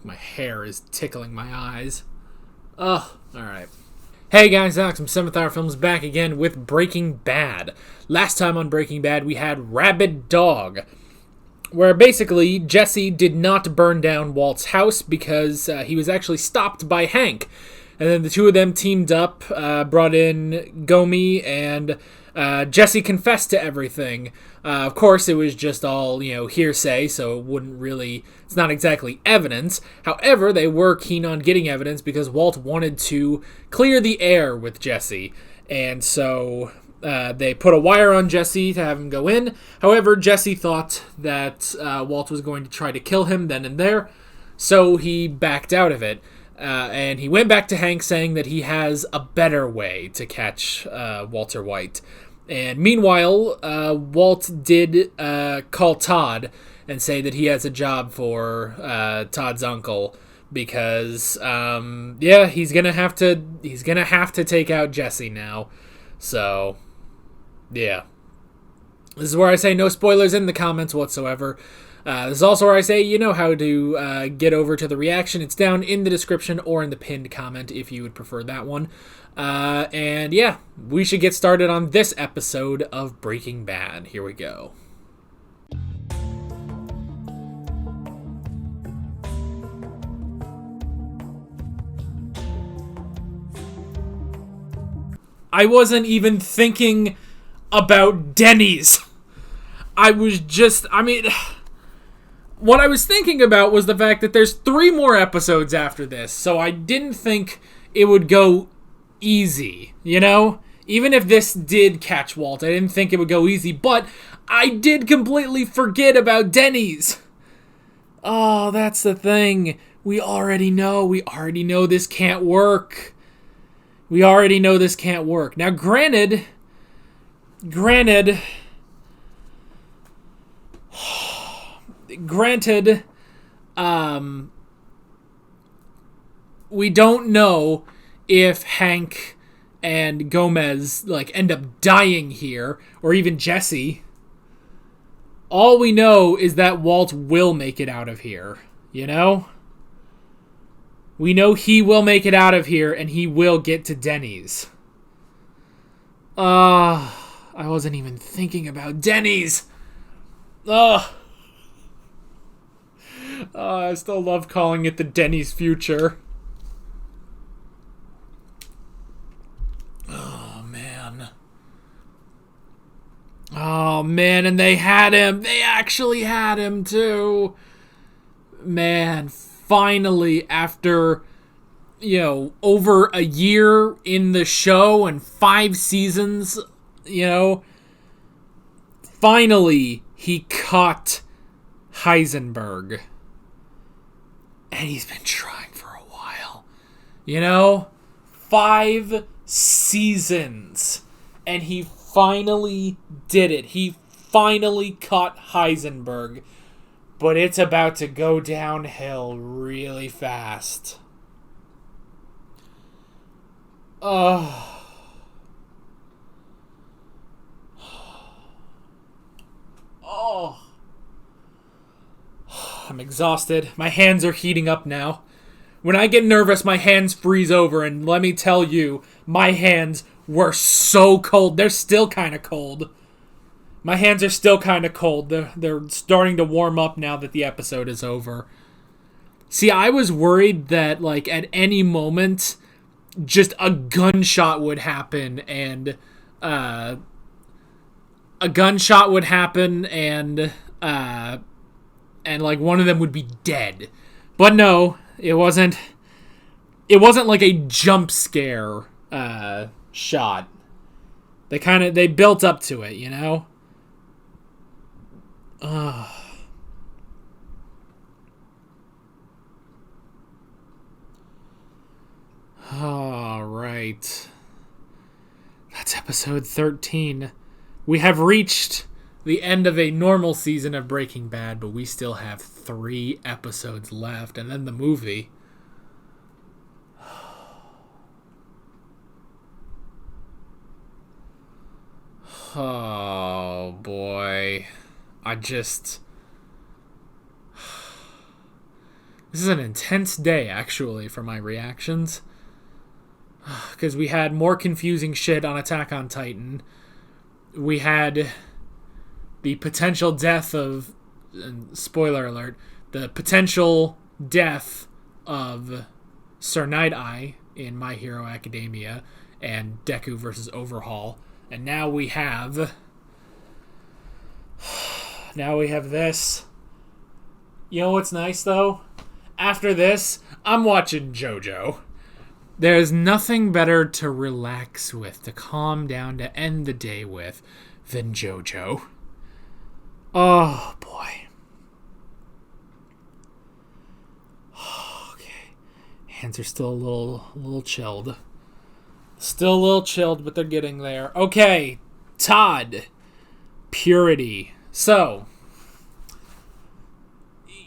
My hair is tickling my eyes. Ugh, alright. Hey guys, Alex from 7th Hour Films back again with Breaking Bad. Last time on Breaking Bad we had Rabid Dog, where basically Jesse did not burn down Walt's house because he was actually stopped by Hank. And then the two of them teamed up, brought in Gomi, and Jesse confessed to everything. Of course, it was just all, hearsay, so it wouldn't really... It's not exactly evidence. However, they were keen on getting evidence because Walt wanted to clear the air with Jesse. And so they put a wire on Jesse to have him go in. However, Jesse thought that Walt was going to try to kill him then and there, so he backed out of it. And he went back to Hank saying that he has a better way to catch Walter White. And meanwhile, Walt did call Todd and say that he has a job for Todd's uncle because, he's gonna have to take out Jesse now. So, yeah. This is where I say no spoilers in the comments whatsoever. This is also where I say you know how to get over to the reaction. It's down in the description or in the pinned comment if you would prefer that one. And yeah, we should get started on this episode of Breaking Bad. Here we go. I wasn't even thinking about Denny's. What I was thinking about was the fact that there's 3 more episodes after this, so I didn't think it would go easy, Even if this did catch Walt, I didn't think it would go easy, but I did completely forget about Denny's. Oh, that's the thing. We already know this can't work. Now, granted, we don't know if Hank and Gomez end up dying here, or even Jesse. All we know is that Walt will make it out of here, We know he will make it out of here, and he will get to Denny's. I wasn't even thinking about Denny's. I still love calling it the Denny's future. Oh, man, and they had him. They actually had him, too. Man, finally, after, over a year in the show and 5 seasons, finally, he caught Heisenberg. And he's been trying for a while. 5 seasons. And he finally did it. He finally caught Heisenberg. But it's about to go downhill really fast. Oh. I'm exhausted. My hands are heating up now. When I get nervous, my hands freeze over, and let me tell you, my hands were so cold. They're still kind of cold. My hands are still kind of cold. They're starting to warm up now that the episode is over. See, I was worried that, at any moment, just a gunshot would happen, and, one of them would be dead. But no, it wasn't like a jump scare shot. They built up to it, All right. That's episode 13. We have reached the end of a normal season of Breaking Bad, but we still have 3 episodes left, and then the movie. Oh, boy. This is an intense day, actually, for my reactions. Because we had more confusing shit on Attack on Titan. We had the potential death of... Spoiler alert. The potential death of Sir Night-Eye in My Hero Academia and Deku versus Overhaul. And now we have... Now we have this. You know what's nice, though? After this, I'm watching JoJo. There's nothing better to relax with, to calm down, to end the day with, than JoJo. Oh, boy. Okay. Hands are still a little chilled. Still a little chilled, but they're getting there. Okay. Todd. Purity. So,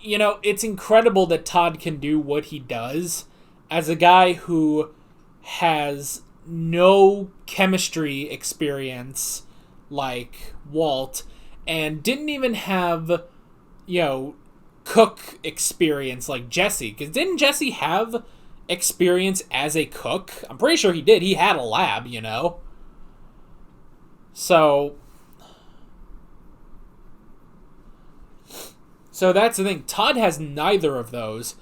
you know, it's incredible that Todd can do what he does as a guy who has no chemistry experience like Walt and didn't even have, you know, cook experience like Jesse. Because didn't Jesse have experience as a cook? I'm pretty sure he did. He had a lab, you know. So that's the thing. Todd has neither of those.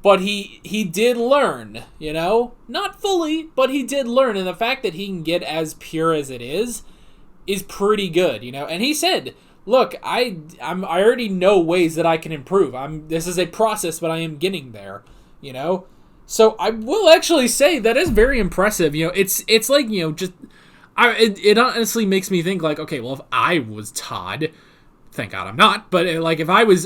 But he did learn, you know? Not fully, but he did learn. And the fact that he can get as pure as it is pretty good, you know? And he said, look, I already know ways that I can improve. This is a process, but I am getting there, you know? So I will actually say that is very impressive. You know, it's like, you know, just... It honestly makes me think, like, okay, well, if I was Todd... Thank God I'm not, but like if I was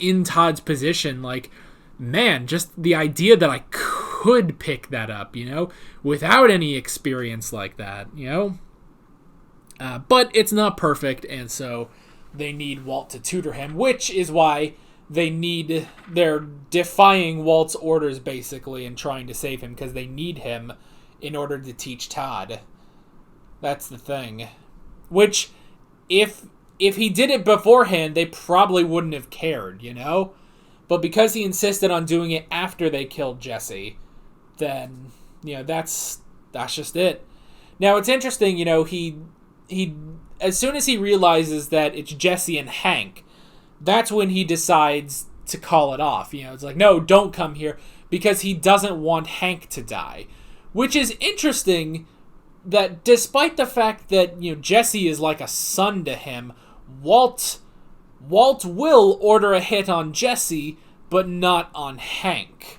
in Todd's position, like, man, just the idea that I could pick that up, you know, without any experience like that, you know. But it's not perfect, and so they need Walt to tutor him, which is why they're defying Walt's orders basically and trying to save him because they need him in order to teach Todd. That's the thing. Which, if he did it beforehand, they probably wouldn't have cared, you know? But because he insisted on doing it after they killed Jesse, then, you know, that's just it. Now, it's interesting, you know, he as soon as he realizes that it's Jesse and Hank, that's when he decides to call it off. You know, it's like, no, don't come here, because he doesn't want Hank to die. Which is interesting that despite the fact that, you know, Jesse is like a son to him, Walt will order a hit on Jesse, but not on Hank.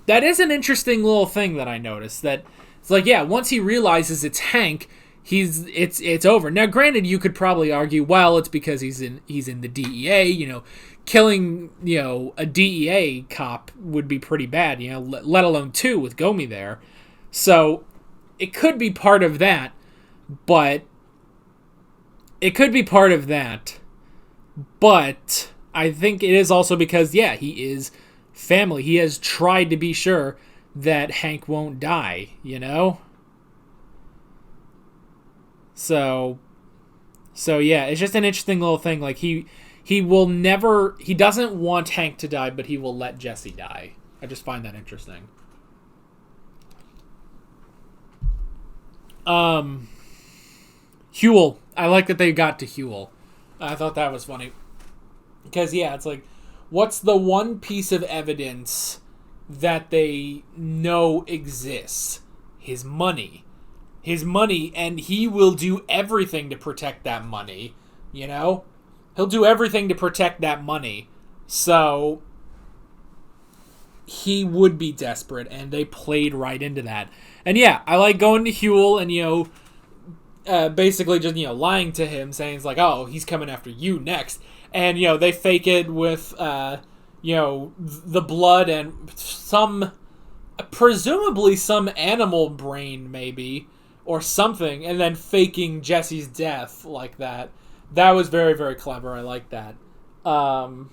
That is an interesting little thing that I noticed. That it's like, yeah, once he realizes it's Hank, it's over. Now, granted, you could probably argue, well, it's because he's in the DEA. You know, killing, you know, a DEA cop would be pretty bad. You know, let alone two with Gomi there. So it could be part of that, but. But I think it is also because, yeah, he is family. He has tried to be sure that Hank won't die, you know? So yeah, it's just an interesting little thing. Like, he doesn't want Hank to die, but he will let Jesse die. I just find that interesting. Huel. I like that they got to Huel. I thought that was funny. Because, yeah, it's like, what's the one piece of evidence that they know exists? His money. His money, and he will do everything to protect that money, you know? He'll do everything to protect that money. So, he would be desperate, and they played right into that. And, yeah, I like going to Huel and, you know, basically just, you know, lying to him, saying it's like, oh, he's coming after you next. And, you know, they fake it with, you know, the blood and presumably some animal brain, maybe, or something, and then faking Jesse's death like that. That was very, very clever. I like that. And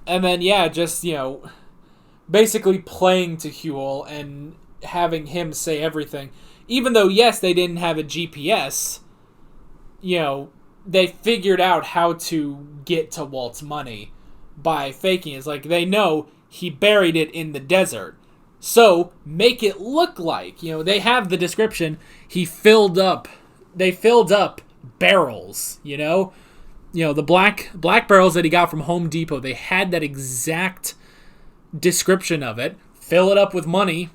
then, yeah, just, you know, basically playing to Huel and having him say everything. Even though, yes, they didn't have a GPS, you know, they figured out how to get to Walt's money. by faking it. It's like they know he buried it in the desert. So make it look like, they have the description. They filled up barrels, the black barrels that he got from Home Depot. They had that exact description of it. Fill it up with money.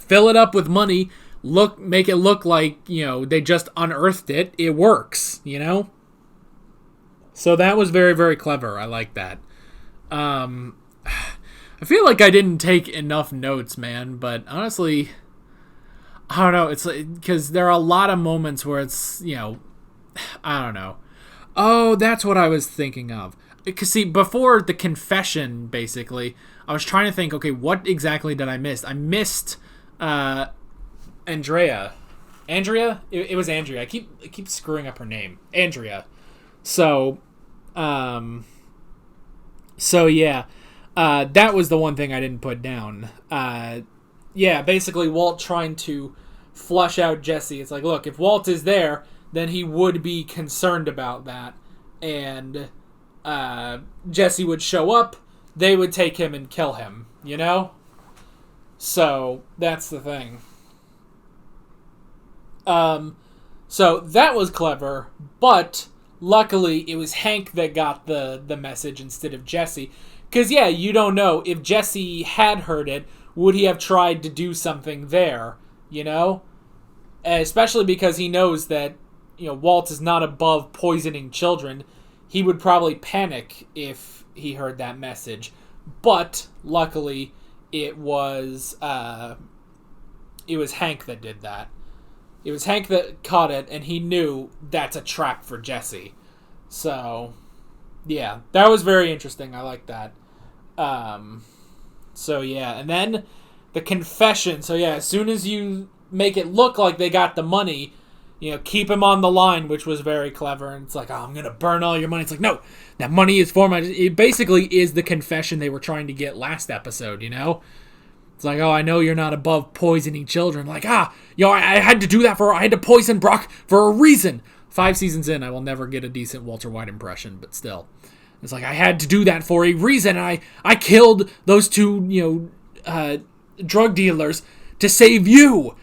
Make it look like, they just unearthed it. It works, So that was very, very clever. I like that. I feel like I didn't take enough notes, man, but honestly, I don't know. It's because there are a lot of moments where it's, I don't know. Oh, that's what I was thinking of. Because, see, before the confession, basically, I was trying to think, okay, what exactly did I miss? I missed Andrea. Andrea? It was Andrea. I keep screwing up her name. Andrea. So yeah. That was the one thing I didn't put down. Basically Walt trying to flush out Jesse. It's like, look, if Walt is there, then he would be concerned about that. And Jesse would show up, they would take him and kill him, So, that's the thing. So, that was clever, but luckily it was Hank that got the message instead of Jesse. Because, you don't know. If Jesse had heard it, would he have tried to do something there, Especially because he knows that, Walt is not above poisoning children. He would probably panic if he heard that message. But, luckily, it was Hank that did that. It was Hank that caught it, and he knew that's a trap for Jesse. So, yeah, that was very interesting. I like that. And then the confession. So, as soon as you make it look like they got the money, keep him on the line, which was very clever. And it's like, oh, I'm going to burn all your money. It's like, no, that money is for my... It basically is the confession they were trying to get last episode, It's like, oh, I know you're not above poisoning children. Like, I had to do that I had to poison Brock for a reason. 5 seasons in, I will never get a decent Walter White impression, but still. It's like, I had to do that for a reason. I killed those 2, drug dealers to save you.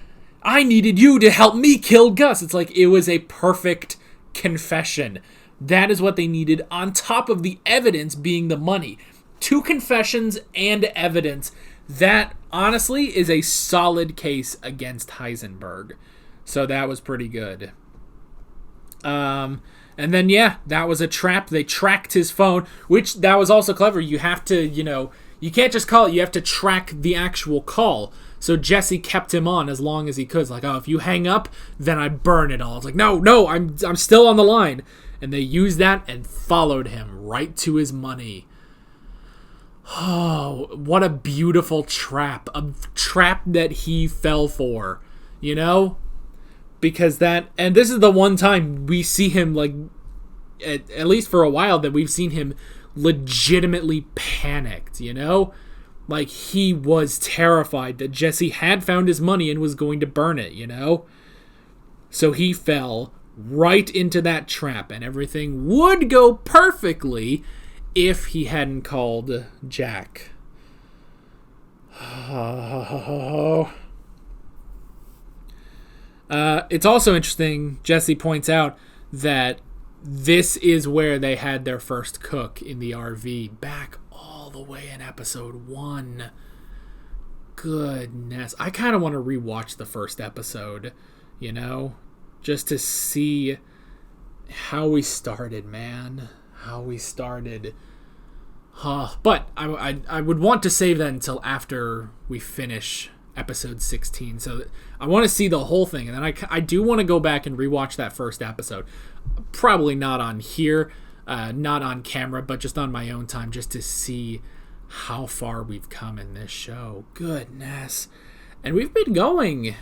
I needed you to help me kill Gus. It's like, it was a perfect confession. That is what they needed, on top of the evidence being the money. 2 confessions and evidence. That, honestly, is a solid case against Heisenberg. So that was pretty good. And then, that was a trap. They tracked his phone, which that was also clever. You have to, you can't just call it. You have to track the actual call. So Jesse kept him on as long as he could. It's like, oh, if you hang up, then I burn it all. It's like, no, I'm still on the line. And they used that and followed him right to his money. Oh, what a beautiful trap. A trap that he fell for, Because and this is the one time we see him, like, at least for a while, that we've seen him legitimately panicked, Like, he was terrified that Jesse had found his money and was going to burn it, So he fell right into that trap, and everything would go perfectly if he hadn't called Jack. It's also interesting, Jesse points out that this is where they had their first cook in the RV, back all the way in episode 1. Goodness. I kind of want to rewatch the first episode, just to see how we started, man. How we started. But I would want to save that until after we finish episode 16. So I want to see the whole thing. And then I do want to go back and rewatch that first episode. Probably not on here, not on camera, but just on my own time, just to see how far we've come in this show. Goodness. And we've been going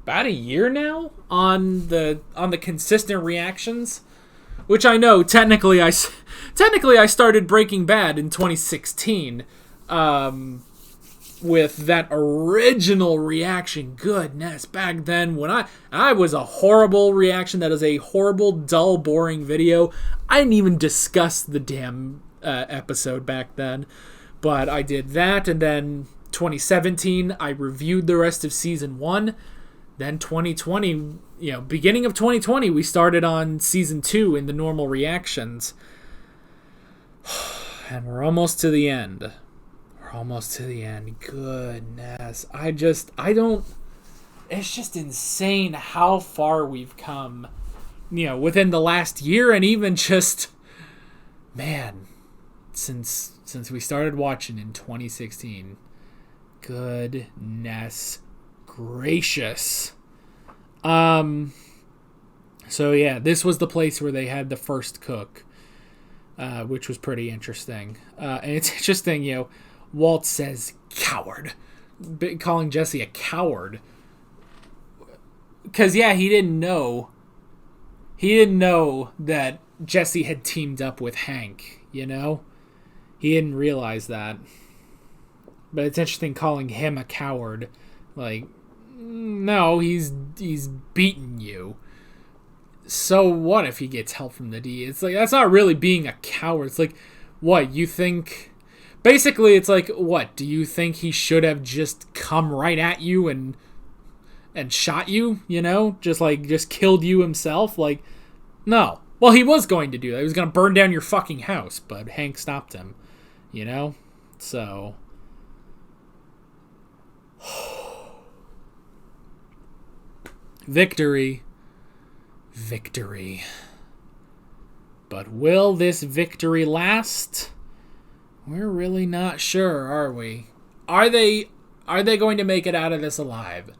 about a year now on the consistent reactions, which I know technically I started Breaking Bad in 2016 with that original reaction. Goodness, back then when I was a horrible reaction. That is a horrible, dull, boring video. I didn't even discuss the damn episode back then. But I did that, and then 2017, I reviewed the rest of Season 1. Then 2020, beginning of 2020, we started on Season 2 in the normal reactions. And we're almost to the end. Goodness. It's just insane how far we've come, within the last year, and even just, man, since we started watching in 2016. Goodness gracious. So yeah, this was the place where they had the first cook, which was pretty interesting. And it's interesting, Walt says coward, calling Jesse a coward. Because, yeah, he didn't know that Jesse had teamed up with Hank, He didn't realize that. But it's interesting calling him a coward. Like, no, he's beaten you. So what if he gets help from the D? It's like, that's not really being a coward. It's like, what, you think... Basically, it's like, what, do you think he should have just come right at you and shot you, Just killed you himself? Like, no. Well, he was going to do that. He was going to burn down your fucking house, but Hank stopped him, So... Victory. But will this victory last? We're really not sure, are we? Are they going to make it out of this alive?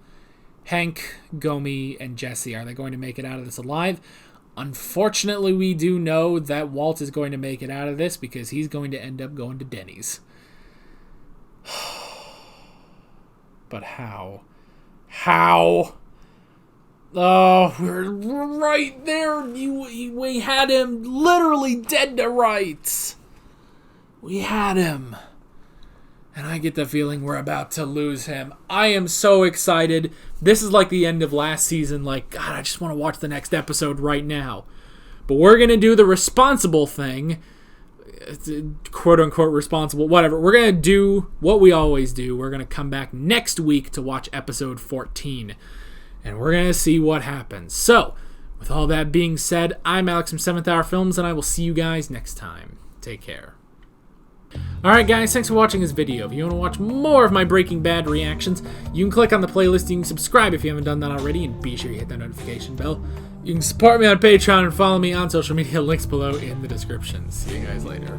Hank, Gomi, and Jesse, are they going to make it out of this alive? Unfortunately, we do know that Walt is going to make it out of this because he's going to end up going to Denny's. But how? How? Oh, we're right there. We had him literally dead to rights. We had him. And I get the feeling we're about to lose him. I am so excited. This is like the end of last season. Like, God, I just want to watch the next episode right now. But we're going to do the responsible thing. Quote-unquote responsible. Whatever. We're going to do what we always do. We're going to come back next week to watch episode 14. And we're going to see what happens. So, with all that being said, I'm Alex from 7th Hour Films, and I will see you guys next time. Take care. Alright guys, thanks for watching this video. If you want to watch more of my Breaking Bad reactions, you can click on the playlist, you can subscribe if you haven't done that already, and be sure you hit that notification bell. You can support me on Patreon and follow me on social media, links below in the description. See you guys later.